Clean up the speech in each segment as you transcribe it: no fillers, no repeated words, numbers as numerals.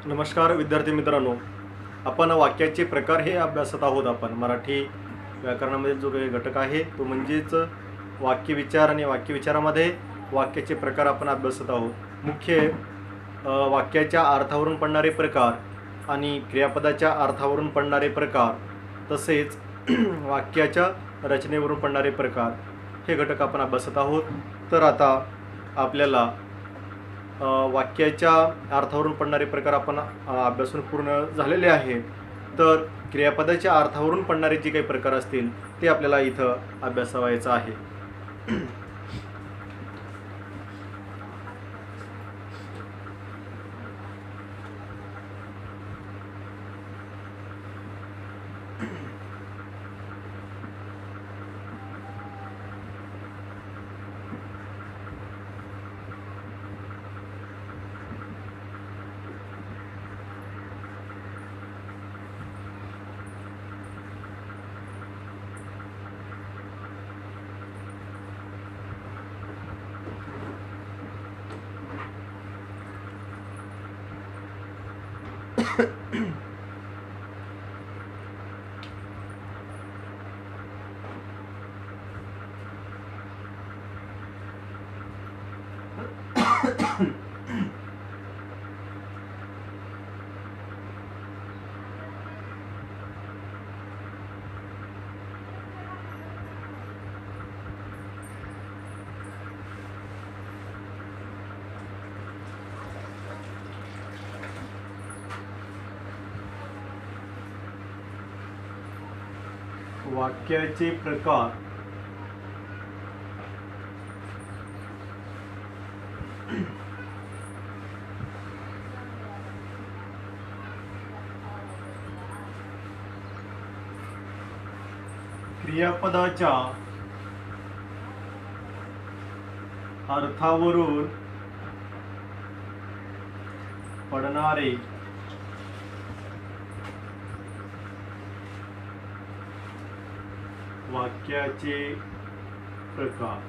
नमस्कार विद्यार्थी मित्रांनो, आपण वाक्याचे प्रकार हे अभ्यासत आहोत. आपण मराठी व्याकरणामध्ये जो काही घटक आहे तो म्हणजेच वाक्यविचार आणि वाक्यविचारामध्ये वाक्याचे प्रकार आपण अभ्यासत आहोत. मुख्य वाक्याच्या अर्थावरून पडणारे प्रकार आणि क्रियापदाच्या अर्थावरून पडणारे प्रकार तसेच वाक्याच्या रचनेवरून पडणारे प्रकार हे घटक आपण अभ्यासत आहोत. तर आता आपल्याला वाक्याच्या अर्थावरून पडणारे प्रकार आपण अभ्यासून पूर्ण झालेले आहे. तर क्रियापदाच्या अर्थावरून पडणारे जे काही प्रकार असतील ते आपल्याला इथं अभ्यासावायचं आहे. वाक्याचे प्रकार क्रियापदाच्या अर्थावरून पडणारे वाक्याचे प्रकार.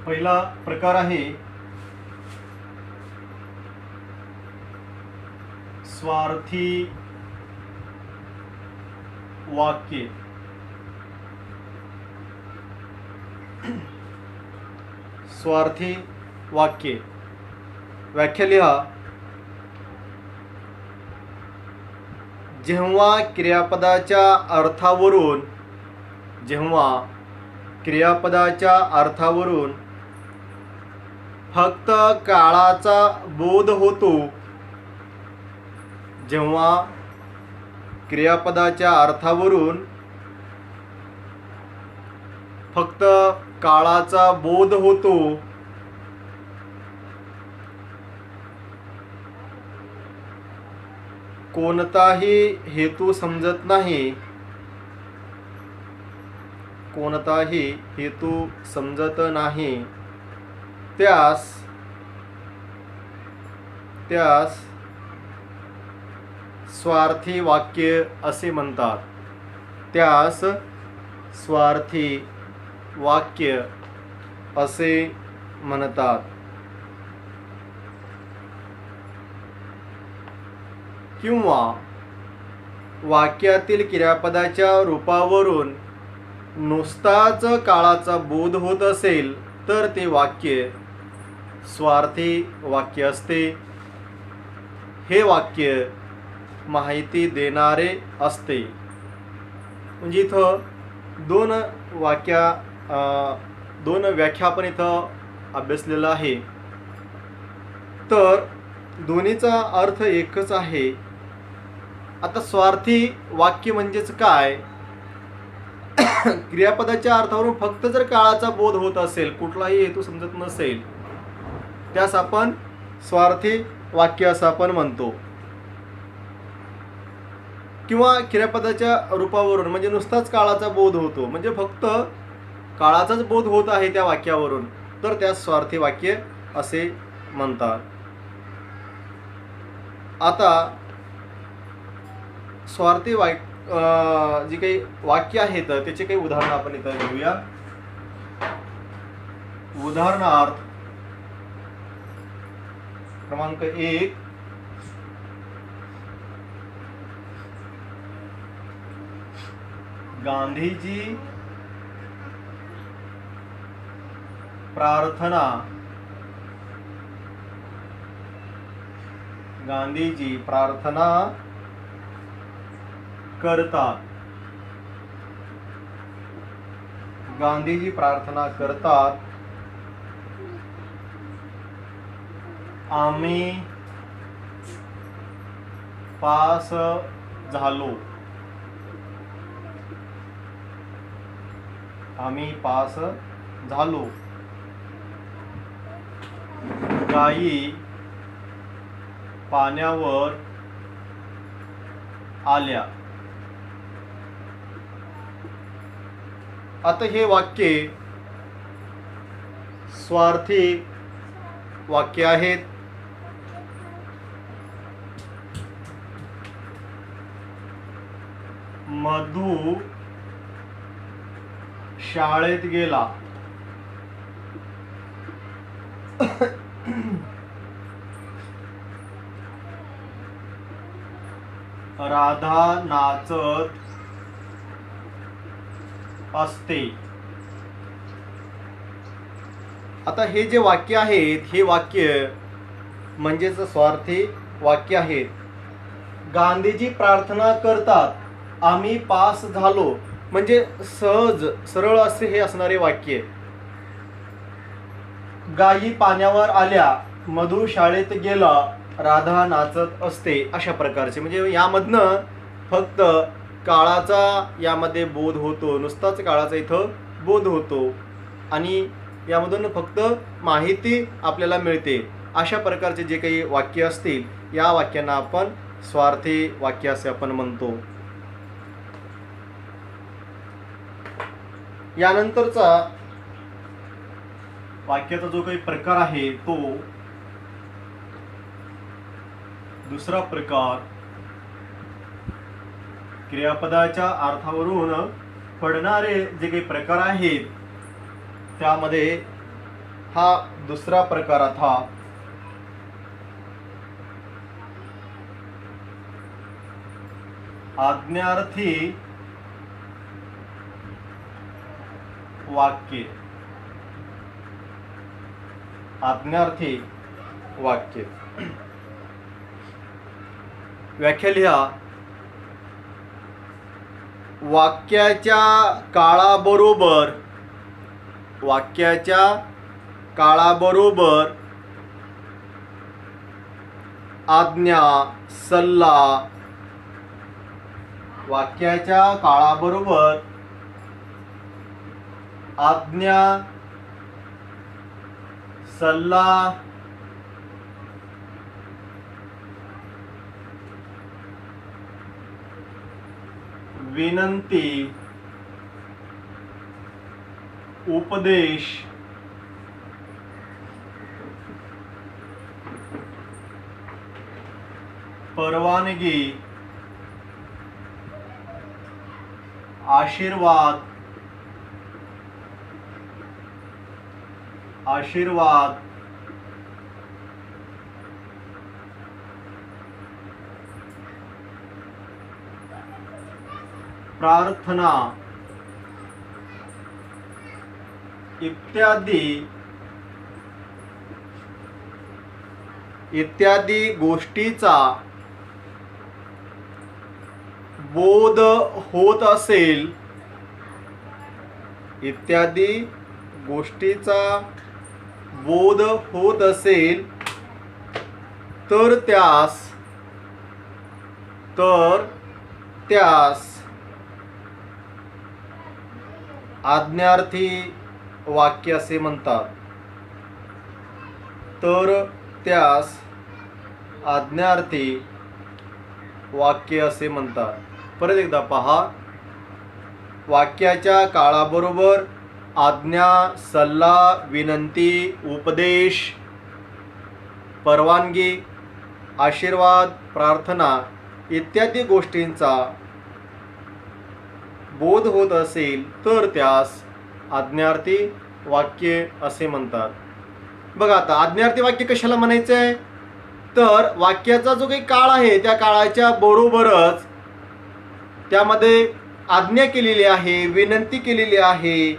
पहिला प्रकार आहे स्वार्थी वाक्य. स्वार्थी वाक्य व्याख्या लिहा. जेव्हा क्रियापदाच्या अर्थावरून फक्त काळाचा बोध होतो, जेव्हा क्रियापदाच्या अर्थावरून फक्त काळाचा बोध होतो, कोणताही हेतू समजत नाही, त्यास स्वार्थी वाक्य असे म्हणतात. किंवा वाक्यातील क्रियापदाच्या रूपावरून नुसताच काळाचा बोध होत असेल तर ते वाक्य स्वार्थी वाक्य असते. हे वाक्य माहिती देणारे असते. म्हणजे इथं दोन व्याख्या आपण इथं अभ्यासलेला आहे. तर दोन्हीचा अर्थ एकच आहे. आता स्वार्थी वाक्य म्हणजेच काय? क्रियापदाच्या अर्थावरून फक्त जर काळाचा बोध होत असेल, कुठलाही हेतू समजत नसेल, त्यास आपण स्वार्थी वाक्य असं आपण म्हणतो. किंवा क्रियापदाच्या रूपावरून म्हणजे नुसताच काळाचा बोध होतो, म्हणजे फक्त काळाचाच बोध होत आहे त्या वाक्यावरून, तर त्यास स्वार्थी वाक्य असे म्हणतात. आता स्वार्थी जी काही वाक्य आहेत त्याचे काही उदाहरणं आपण इथं घेऊया. उदाहरणार्थ क्रमांक 1, गांधीजी प्रार्थना करतात. गांधीजी प्रार्थना करतात. आम्ही पास झालो. गायी पाण्यावर आल्या. आता हे वाक्य स्वार्थी वाक्य आहेत. मधु शाळेत गेला. राधा नाचत असते. आता हे जे वाक्य आहेत हे वाक्य म्हणजेच स्वार्थी वाक्य आहेत. गांधीजी प्रार्थना करतात. आम्ही पास झालो म्हणजे सहज सरळ असे हे असणारे वाक्य. गायी पाण्यावर आल्या. मधु शाळेत गेला. राधा नाचत असते. अशा प्रकारचे म्हणजे यामधनं फक्त काळाचा यामध्ये बोध होतो. नुसताच काळाचा इथं बोध होतो आणि यामधून फक्त माहिती आपल्याला मिळते. अशा प्रकारचे जे काही वाक्य असतील या वाक्यांना आपण स्वार्थी वाक्य असे आपण म्हणतो. यानंतरचा वाक्याचा जो काही प्रकार आहे तो दुसरा प्रकार क्रियापदाच्या अर्थावरून पडणारे जे काही प्रकार आहेत त्यामध्ये हा दुसरा प्रकारात हा आज्ञार्थी वाक्य. आज्ञार्थी वाक्य व्याख्या लिहा. वाक्याच्या काळाबरोबर आज्ञा सल्ला. वाक्याच्या काळाबरोबर आज्ञा सल्ला विनंती उपदेश परवानगी आशीर्वाद प्रार्थना इत्यादी गोष्टीचा बोध होत असेल. इत्यादी गोष्टीचा बोध होत असेल तर त्यास आज्ञार्थी वाक्य असे म्हणतात. तर त्यास आज्ञार्थी वाक्य असे म्हणतात. परत एकदा पहा. वाक्याच्या काळाबरोबर आज्ञा, सल्ला, विनंती, उपदेश, परवानगी, आशीर्वाद, प्रार्थना इत्यादी गोष्टींचा बोध होत असेल तर त्यास आज्ञार्थी वाक्य असे म्हणतात. बघा आता आज्ञार्थी वाक्य कशाला म्हणायचं आहे, तर वाक्याचा जो काही काळ आहे त्या काळाच्या बरोबरच त्यामध्ये आज्ञा केलेली आहे, विनंती केलेली आहे,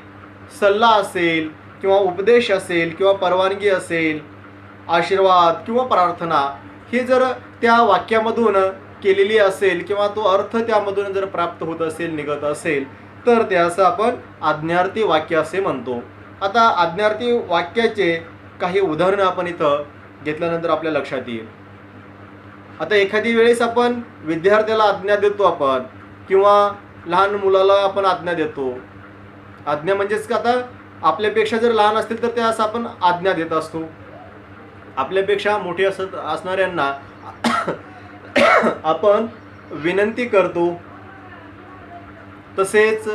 सल्ला असेल किंवा उपदेश असेल किंवा परवानगी असेल, आशीर्वाद किंवा प्रार्थना ही जर त्या वाक्यामधून केलेली असेल किंवा तो अर्थ त्यामधून जर प्राप्त होत असेल, निघत असेल, तर त्यास आपण आज्ञार्थी वाक्य असे म्हणतो. आता आज्ञार्थी वाक्याचे काही उदाहरणं आपण इथं घेतल्यानंतर आपल्या लक्षात येईल. आता एखादी वेळेस आपण विद्यार्थ्याला आज्ञा देतो आपण किंवा लहान मुलाला आपण आज्ञा देतो. आज्ञा म्हणजेच का, आता आपल्यापेक्षा जर लहान असतील तर त्यास आपण आज्ञा देत असतो. आपल्यापेक्षा मोठी असणाऱ्यांना आपण विनंती करतो, तसेच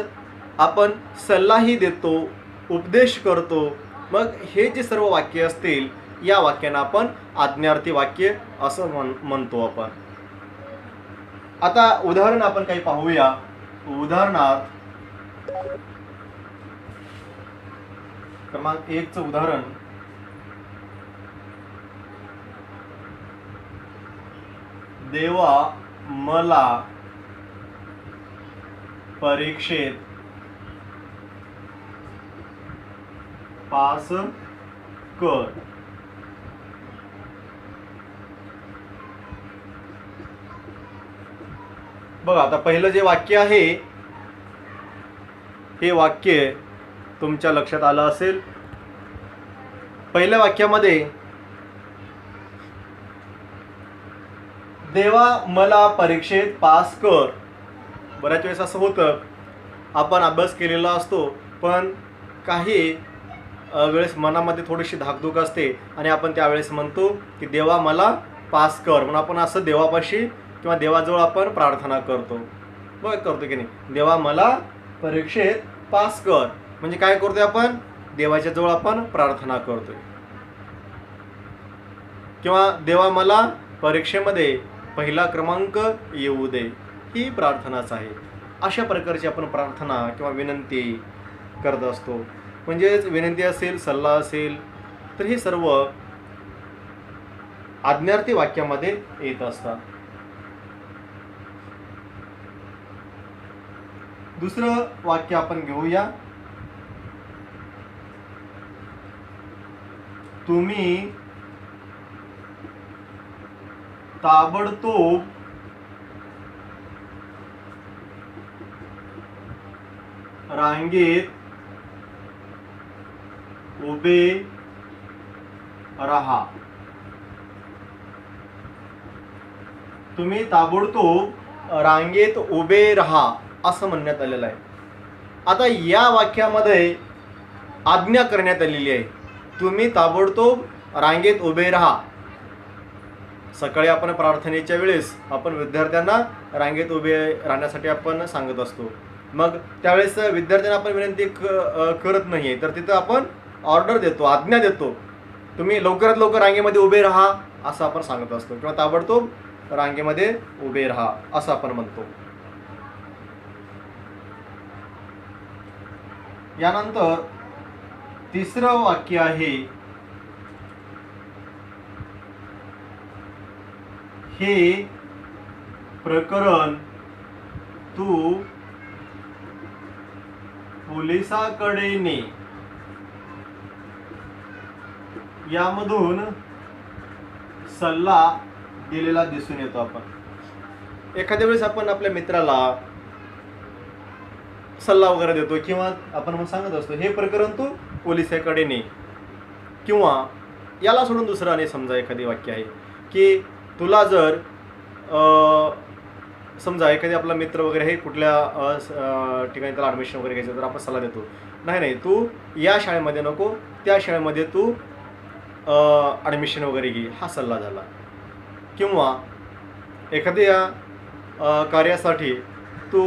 आपण सल्लाही देतो, उपदेश करतो. मग हे जे सर्व वाक्य असतील या वाक्यांना आपण आज्ञार्थी वाक्य असं म्हणतो आपण. आता उदाहरण आपण काही पाहूया. उदाहरणार्थ क्रमांक 1चं उदाहरण, देवा मला परीक्षेत पास कर. बघा आता पहिलं जे वाक्य आहे हे वाक्य तुमच्या लक्षात आलं असेल. पहिल्या वाक्यामध्ये देवा मला परीक्षेत पास कर. बऱ्याच वेळेस असं होतं, आपण अभ्यास केलेला असतो पण काही वेळेस मनामध्ये थोडीशी धाकधूक असते आणि आपण त्यावेळेस म्हणतो की देवा मला पास कर, म्हणून आपण असं देवापाशी किंवा देवाजवळ आपण प्रार्थना करतो. बघ करतो की नाही, देवा मला परीक्षेत पास कर, म्हणजे काय करतोय आपण, देवाच्या जवळ आपण प्रार्थना करतोय. किंवा देवा मला परीक्षेमध्ये पहिला क्रमांक येऊ दे, ही प्रार्थनाच आहे. अशा प्रकारची आपण प्रार्थना किंवा विनंती करत असतो. म्हणजेच विनंती असेल, सल्ला असेल, तर हे सर्व आज्ञार्थी वाक्यामध्ये येत असतात. दुसरं वाक्य आपण घेऊया. तुम्ही ताबडतोब रांगेत उभे रहा. तुम्ही ताबडतोब रांगेत उभे राहा असं म्हणण्यात आलेलं आहे. आता या वाक्यामध्ये आज्ञा करण्यात आलेली आहे, तुम्ही ताबडतोब रांगेत उभे राहा. सकाळी आपण प्रार्थनेच्या वेळेस आपण विद्यार्थ्यांना रांगेत उभे राहण्यासाठी आपण सांगत असतो. मग त्यावेळेस विद्यार्थ्यांना आपण विनंती करत नाही आहे, तर तिथं आपण ऑर्डर देतो, आज्ञा देतो, तुम्ही लवकरात लवकर रांगेमध्ये उभे राहा असं आपण सांगत असतो, किंवा ताबडतोब रांगेमध्ये उभे राहा असं आपण म्हणतो. यानंतर तिसरं वाक्य आहे, हे प्रकरण तू पोलिसाकडे ने. यामधून सल्ला दिलेला दिसून येतो. आपण एखाद्या वेळेस आपण आपल्या मित्राला सल्ला वगैरे देतो किंवा आपण मग सांगत असतो, हे प्रकरण तू पोलिसाकडे ने. किंवा याला सोडून दुसरं आणि समजा एखादी वाक्य आहे की तुला जर समजा एखादी आपला मित्र वगैरे आहे, कुठल्या ठिकाणी त्याला ॲडमिशन वगैरे घ्यायचं, तर आपण सल्ला देतो, नाही तू या शाळेमध्ये नको, त्या शाळेमध्ये तू ॲडमिशन वगैरे घे, हा सल्ला झाला. किंवा एखाद्या कार्यासाठी तू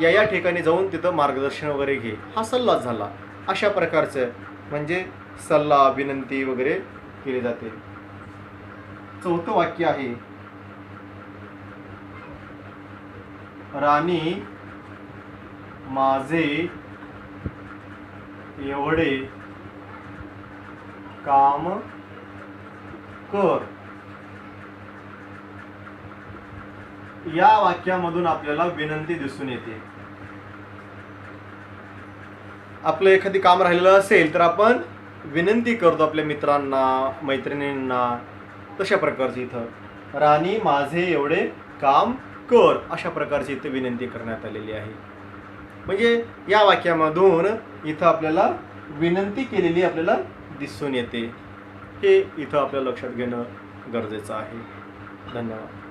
या ठिकाणी जाऊन तिथं मार्गदर्शन वगैरे घे, हा सल्लाच झाला. अशा प्रकारचं म्हणजे सल्ला विनंती वगैरे केली जाते. चौथं वाक्य आहे, राणी माझे एवढे काम कर. या वाक्यामधून आपल्याला विनंती दिसून येते. आपलं एखादी काम राहिलेलं असेल तर आपण विनंती करतो आपल्या मित्रांना मैत्रिणींना. तशा प्रकारची इथं राणी माझे एवढे काम कर अशा प्रकारची इथं विनंती करण्यात आलेली आहे. म्हणजे या वाक्यामधून इथं आपल्याला विनंती केलेली आपल्याला दिसून येते. हे इथं आपल्याला लक्षात घेणं गरजेचं आहे. धन्यवाद.